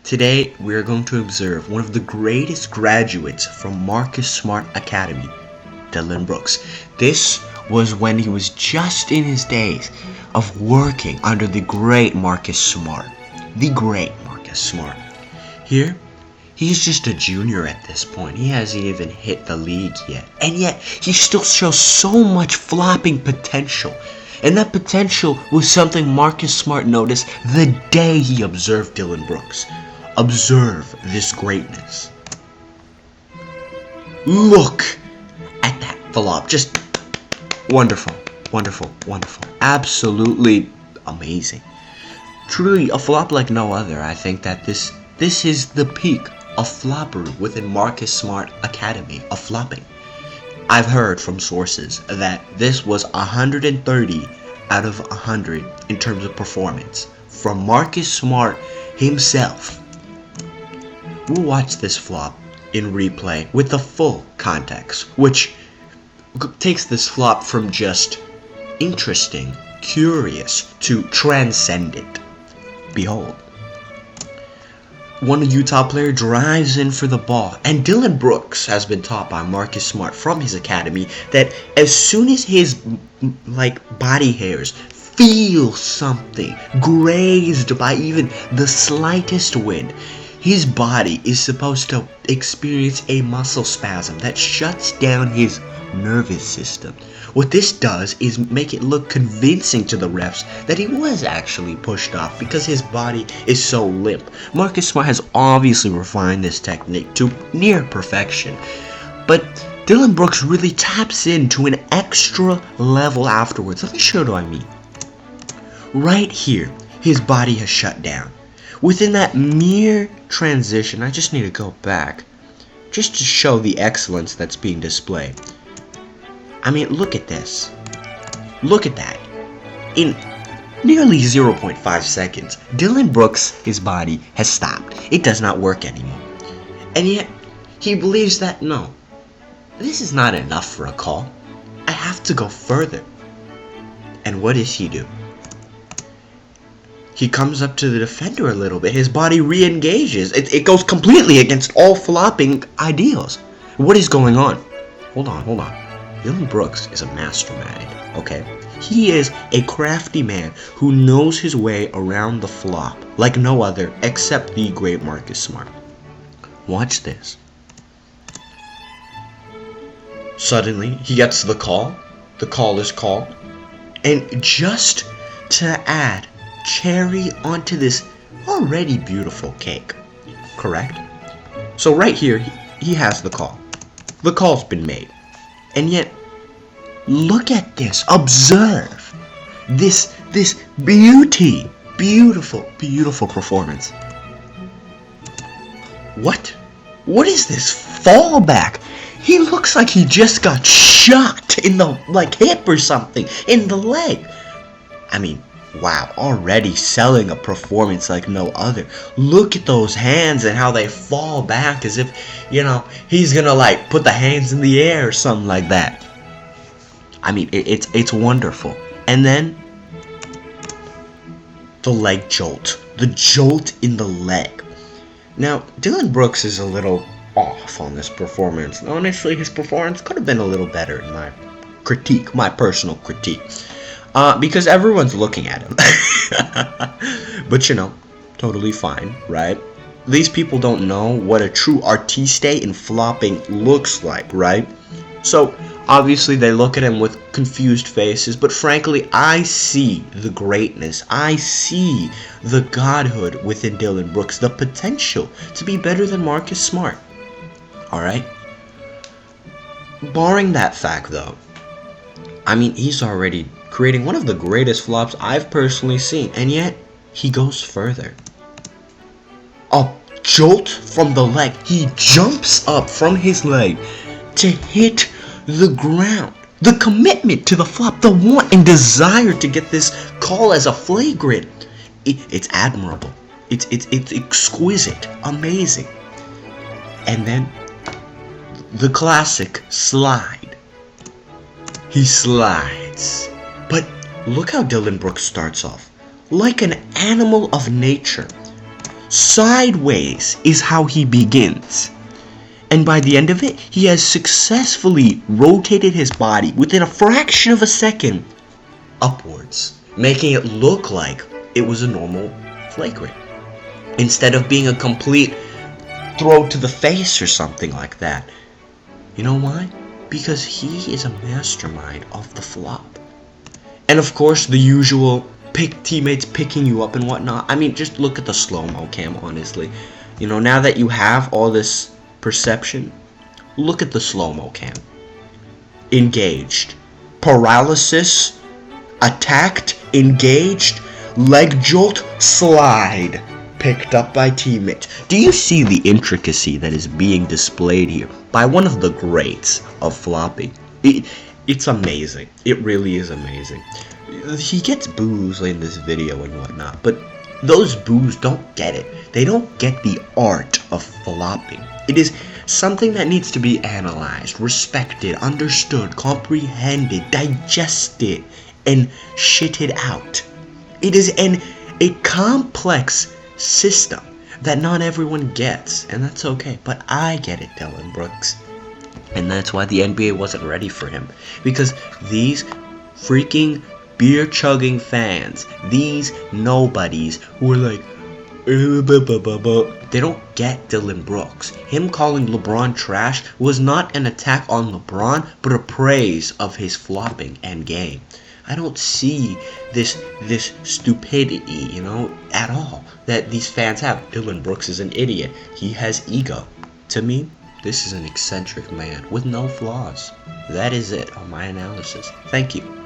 Today, we are going to observe one of the greatest graduates from Marcus Smart Academy, Dillon Brooks. This was when he was just in his days of working under the great Marcus Smart. The great Marcus Smart. Here, he's just a junior at this point. He hasn't even hit the league yet. And yet, he still shows so much flopping potential. And that potential was something Marcus Smart noticed the day he observed Dillon Brooks. Observe this greatness. Look at that flop. Just wonderful, wonderful, wonderful. Absolutely amazing. Truly a flop like no other. I think that this is the peak of floppery within Marcus Smart Academy of flopping. I've heard from sources that this was 130 out of 100 in terms of performance from Marcus Smart himself. We'll watch this flop in replay with the full context, which takes this flop from just interesting, curious, to transcendent. Behold. One Utah player drives in for the ball, and Dillon Brooks has been taught by Marcus Smart from his academy that as soon as his body hairs feel something grazed by even the slightest wind, his body is supposed to experience a muscle spasm that shuts down his nervous system. What this does is make it look convincing to the refs that he was actually pushed off because his body is so limp. Marcus Smart has obviously refined this technique to near perfection, but Dillon Brooks really taps into an extra level afterwards. Let me show you what I mean. Right here, his body has shut down. Within that mere transition, I just need to go back just to show the excellence that's being displayed. I mean, look at this. Look at that. In nearly 0.5 seconds, Dillon Brooks, his body has stopped. It does not work anymore. And yet, he believes that, no, this is not enough for a call. I have to go further. And what does he do? He comes up to the defender a little bit. His body re-engages. It goes completely against all flopping ideals. What is going on? Hold on. Dillon Brooks is a mastermind, okay? He is a crafty man who knows his way around the flop like no other except the great Marcus Smart. Watch this. Suddenly, he gets the call. The call is called. And just to add cherry onto this already beautiful cake, correct? So right here, he has the call. The call's been made. And yet, look at this. Observe this beauty. Beautiful performance. What is this fallback? He looks like he just got shot in the hip or something, in the leg. I mean, wow, already selling a performance like no other. Look at those hands and how they fall back as if, he's gonna put the hands in the air or something like that. I mean, it's wonderful. And then the leg jolt. The jolt in the leg. Now, Dillon Brooks is a little off on this performance. Honestly, his performance could have been a little better in my personal critique. Because everyone's looking at him. But totally fine, right? These people don't know what a true artiste in flopping looks like, right? So, obviously they look at him with confused faces, but frankly, I see the greatness. I see the godhood within Dillon Brooks, the potential to be better than Marcus Smart. Alright? Barring that fact, though, I mean, he's already creating one of the greatest flops I've personally seen, and yet he goes further. A jolt from the leg. He jumps up from his leg to hit the ground. The commitment to the flop, the want and desire to get this call as a flagrant, it's admirable. It's exquisite, amazing. And then the classic slide. He slides. But look how Dillon Brooks starts off. Like an animal of nature. Sideways is how he begins. And by the end of it, he has successfully rotated his body within a fraction of a second upwards, making it look like it was a normal flagrant, instead of being a complete throw to the face or something like that. You know why? Because he is a mastermind of the flop. And of course, the usual teammates picking you up and whatnot. I mean, just look at the slow-mo cam, honestly. You know, now that you have all this perception, look at the slow-mo cam. Engaged. Paralysis. Attacked. Engaged. Leg jolt. Slide. Picked up by teammates. Do you see the intricacy that is being displayed here by one of the greats of flopping? It's amazing. It really is amazing. He gets boos in this video and whatnot, but those boos don't get it. They don't get the art of flopping. It is something that needs to be analyzed, respected, understood, comprehended, digested, and shitted out. It is a complex system that not everyone gets, and that's okay, but I get it, Dillon Brooks. And that's why the NBA wasn't ready for him, because these freaking beer-chugging fans, these nobodies who are like, they don't get Dillon Brooks. Him calling LeBron trash was not an attack on LeBron, but a praise of his flopping and game. I don't see this stupidity, you know, at all that these fans have. Dillon Brooks is an idiot. He has ego. To me, this is an eccentric man with no flaws. That is it on my analysis. Thank you.